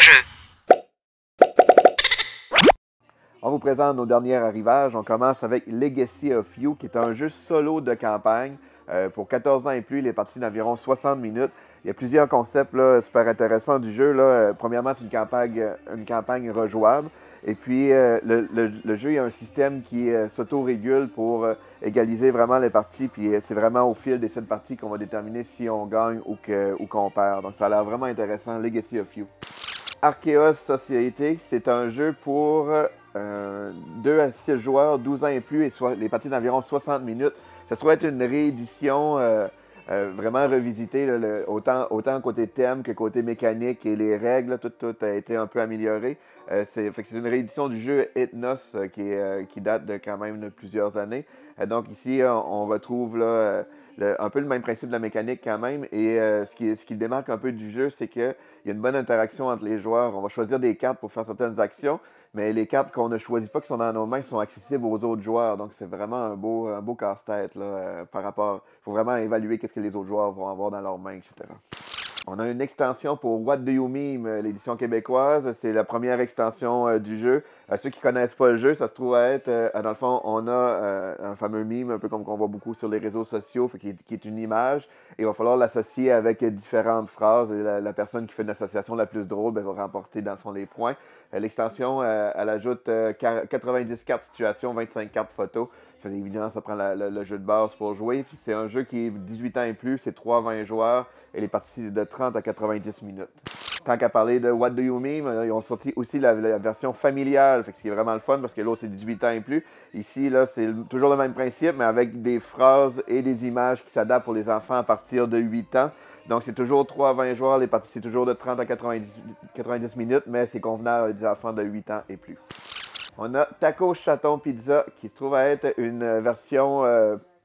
jeu. On vous présente nos derniers arrivages. On commence avec Legacy of You, qui est un jeu solo de campagne. Pour 14 ans et plus, il est parti d'environ 60 minutes. Il y a plusieurs concepts là, super intéressants du jeu. Là. Premièrement, c'est une campagne rejouable. Et puis, le jeu, il y a un système qui s'auto-régule pour égaliser vraiment les parties. Puis, c'est vraiment au fil des 7 parties qu'on va déterminer si on gagne ou qu'on perd. Donc, ça a l'air vraiment intéressant, Legacy of You. Archaeos Society, c'est un jeu pour 2 à 6 joueurs, 12 ans et plus, et les parties d'environ 60 minutes. Ça se trouve être une réédition vraiment revisitée, là, autant côté thème que côté mécanique et les règles, tout a été un peu amélioré. C'est une réédition du jeu Ethnos qui date de quand même de plusieurs années. Donc ici, on retrouve là, un peu le même principe de la mécanique quand même. Et ce qui le démarque un peu du jeu, c'est qu'il y a une bonne interaction entre les joueurs. On va choisir des cartes pour faire certaines actions, mais les cartes qu'on ne choisit pas, qui sont dans nos mains, sont accessibles aux autres joueurs. Donc c'est vraiment un beau casse-tête là, par rapport. Il faut vraiment évaluer qu'est-ce que les autres joueurs vont avoir dans leurs mains, etc. On a une extension pour What Do You Meme, l'édition québécoise. C'est la première extension du jeu. Ceux qui ne connaissent pas le jeu, ça se trouve être, dans le fond, on a un fameux meme, un peu comme qu'on voit beaucoup sur les réseaux sociaux, qui est une image. Et il va falloir l'associer avec différentes phrases. Et la personne qui fait une association la plus drôle va remporter, dans le fond, les points. L'extension, elle ajoute 90 cartes situations, 25 cartes photos. Évidemment, ça prend le jeu de base pour jouer. Puis c'est un jeu qui est 18 ans et plus, c'est 3 à 20 joueurs et les parties de 30 à 90 minutes. Tant qu'à parler de What Do You Meme, ils ont sorti aussi la version familiale, ce qui est vraiment le fun parce que l'autre c'est 18 ans et plus. Ici, là, c'est toujours le même principe, mais avec des phrases et des images qui s'adaptent pour les enfants à partir de 8 ans. Donc c'est toujours 3 à 20 joueurs, les parties c'est toujours de 30 à 90 minutes, mais c'est convenable à des enfants de 8 ans et plus. On a Taco Chaton Pizza qui se trouve à être une version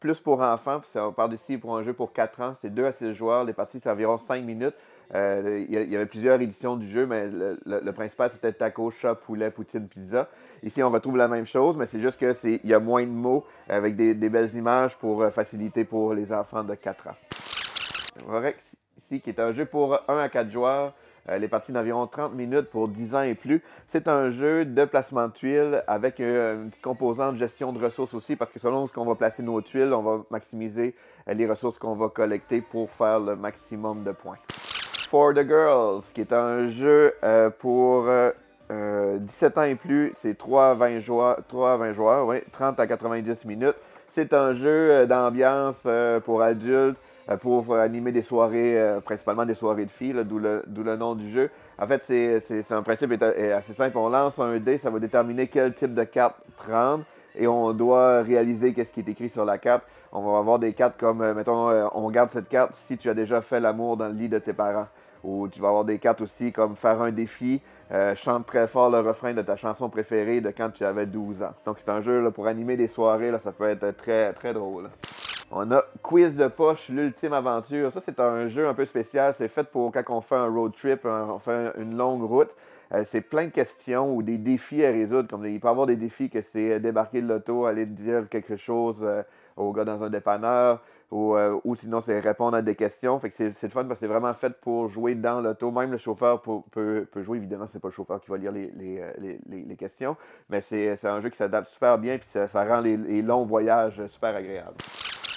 plus pour enfants. Puis on parle d'ici pour un jeu pour 4 ans. C'est 2 à 6 joueurs. Les parties, c'est environ 5 minutes. Il y avait plusieurs éditions du jeu, mais le principal, c'était Taco, Chat, Poulet, Poutine, Pizza. Ici, on retrouve la même chose, mais c'est juste qu'il y a moins de mots avec des belles images pour faciliter pour les enfants de 4 ans. Vorex, ici, qui est un jeu pour 1 à 4 joueurs. Les parties d'environ 30 minutes pour 10 ans et plus. C'est un jeu de placement de tuiles avec une petite composante de gestion de ressources aussi, parce que selon ce qu'on va placer nos tuiles, on va maximiser les ressources qu'on va collecter pour faire le maximum de points. For the Girls, qui est un jeu pour 17 ans et plus, c'est 3 à 20 joueurs, oui, 30 à 90 minutes. C'est un jeu d'ambiance pour adultes, pour animer des soirées, principalement des soirées de filles, d'où le nom du jeu. En fait, c'est un principe est assez simple. On lance un dé, ça va déterminer quel type de carte prendre et on doit réaliser qu'est-ce qui est écrit sur la carte. On va avoir des cartes comme, mettons, on garde cette carte si tu as déjà fait l'amour dans le lit de tes parents. Ou tu vas avoir des cartes aussi comme faire un défi, chante très fort le refrain de ta chanson préférée de quand tu avais 12 ans. Donc c'est un jeu là, pour animer des soirées, là, ça peut être très, très drôle. On a Quiz de poche, l'ultime aventure. Ça, c'est un jeu un peu spécial. C'est fait pour quand on fait un road trip, on fait une longue route. C'est plein de questions ou des défis à résoudre. Comme il peut y avoir des défis que c'est débarquer de l'auto, aller dire quelque chose au gars dans un dépanneur, ou sinon c'est répondre à des questions. Fait que c'est le fun parce que c'est vraiment fait pour jouer dans l'auto. Même le chauffeur peut jouer. Évidemment, c'est pas le chauffeur qui va lire les questions, mais c'est un jeu qui s'adapte super bien et ça rend les longs voyages super agréables.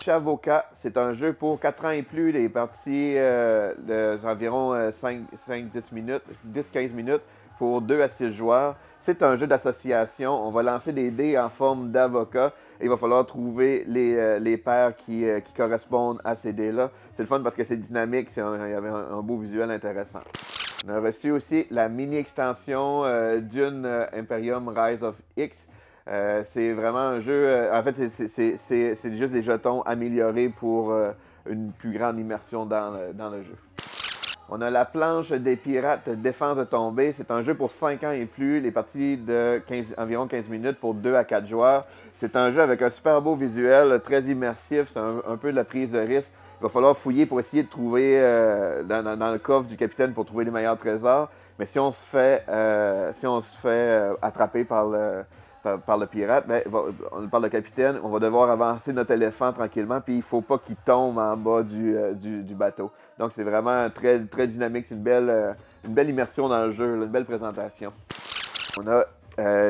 Chavoka, c'est un jeu pour 4 ans et plus, les parties d'environ 5-10 minutes, 10-15 minutes pour 2 à 6 joueurs. C'est un jeu d'association. On va lancer des dés en forme d'avocat et il va falloir trouver les paires qui correspondent à ces dés-là. C'est le fun parce que c'est dynamique, il y avait un beau visuel intéressant. On a reçu aussi la mini-extension Dune Imperium Rise of X. C'est vraiment un jeu, en fait, c'est juste des jetons améliorés pour une plus grande immersion dans le jeu. On a la planche des pirates Défense de tomber. C'est un jeu pour 5 ans et plus, les parties de environ 15 minutes pour 2 à 4 joueurs. C'est un jeu avec un super beau visuel, très immersif, c'est un peu de la prise de risque. Il va falloir fouiller pour essayer de trouver dans le coffre du capitaine pour trouver les meilleurs trésors. Mais si on se fait attraper par par le pirate, ben, par le capitaine, on va devoir avancer notre éléphant tranquillement, puis il ne faut pas qu'il tombe en bas du bateau. Donc c'est vraiment très, très dynamique, c'est une belle immersion dans le jeu, là, une belle présentation. On a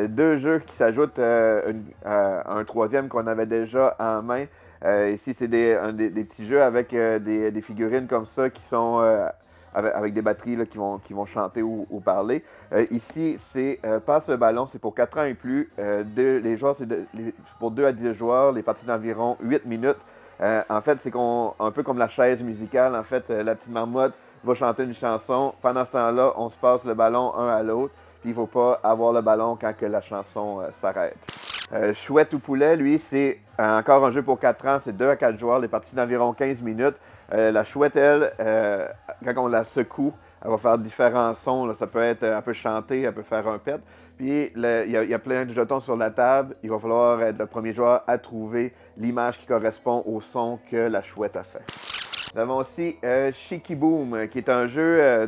deux jeux qui s'ajoutent à un troisième qu'on avait déjà en main. Ici, c'est des petits jeux avec des figurines comme ça qui sont avec des batteries là, qui vont chanter ou parler. Ici, c'est Passe le ballon, c'est pour 4 ans et plus. Les joueurs, c'est pour 2 à 10 joueurs, les parties d'environ 8 minutes. En fait, c'est un peu comme la chaise musicale. En fait, la petite marmotte va chanter une chanson. Pendant ce temps-là, on se passe le ballon un à l'autre. Puis il ne faut pas avoir le ballon quand que la chanson s'arrête. Chouette ou poulet, lui, c'est encore un jeu pour 4 ans. C'est 2 à 4 joueurs, les parties d'environ 15 minutes. La chouette, elle, quand on la secoue, elle va faire différents sons. Là. Ça peut être un peu chanté, elle peut faire un pet. Puis il y a plein de jetons sur la table. Il va falloir être le premier joueur à trouver l'image qui correspond au son que la chouette a fait. Nous avons aussi Shiki Boom, qui est un jeu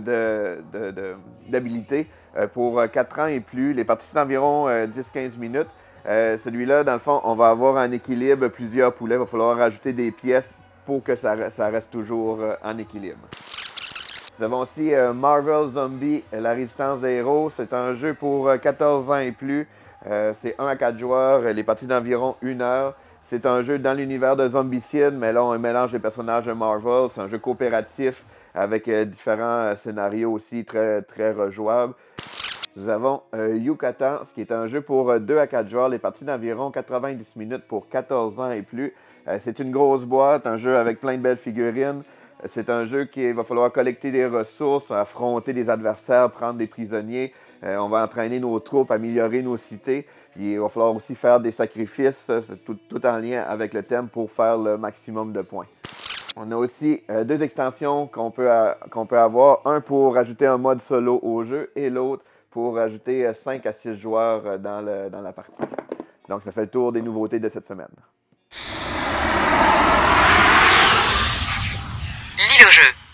d'habilité pour 4 ans et plus. Les parties d'environ 10-15 minutes. Celui-là, dans le fond, on va avoir en équilibre plusieurs poulets. Il va falloir rajouter des pièces pour que ça reste toujours en équilibre. Nous avons aussi Marvel Zombie, la résistance des héros. C'est un jeu pour 14 ans et plus. C'est 1 à 4 joueurs, les parties d'environ 1 heure. C'est un jeu dans l'univers de Zombicide, mais là, on mélange les personnages de Marvel. C'est un jeu coopératif avec différents scénarios aussi très, très rejouables. Nous avons Yucatan, ce qui est un jeu pour 2 à 4 joueurs, les parties d'environ 90 minutes pour 14 ans et plus. C'est une grosse boîte, un jeu avec plein de belles figurines. C'est un jeu qui va falloir collecter des ressources, affronter des adversaires, prendre des prisonniers. On va entraîner nos troupes, améliorer nos cités. Puis il va falloir aussi faire des sacrifices, tout en lien avec le thème pour faire le maximum de points. On a aussi 2 extensions qu'on peut avoir. Un pour ajouter un mode solo au jeu et l'autre pour ajouter 5 à 6 joueurs dans la partie. Donc ça fait le tour des nouveautés de cette semaine. L'île au jeu.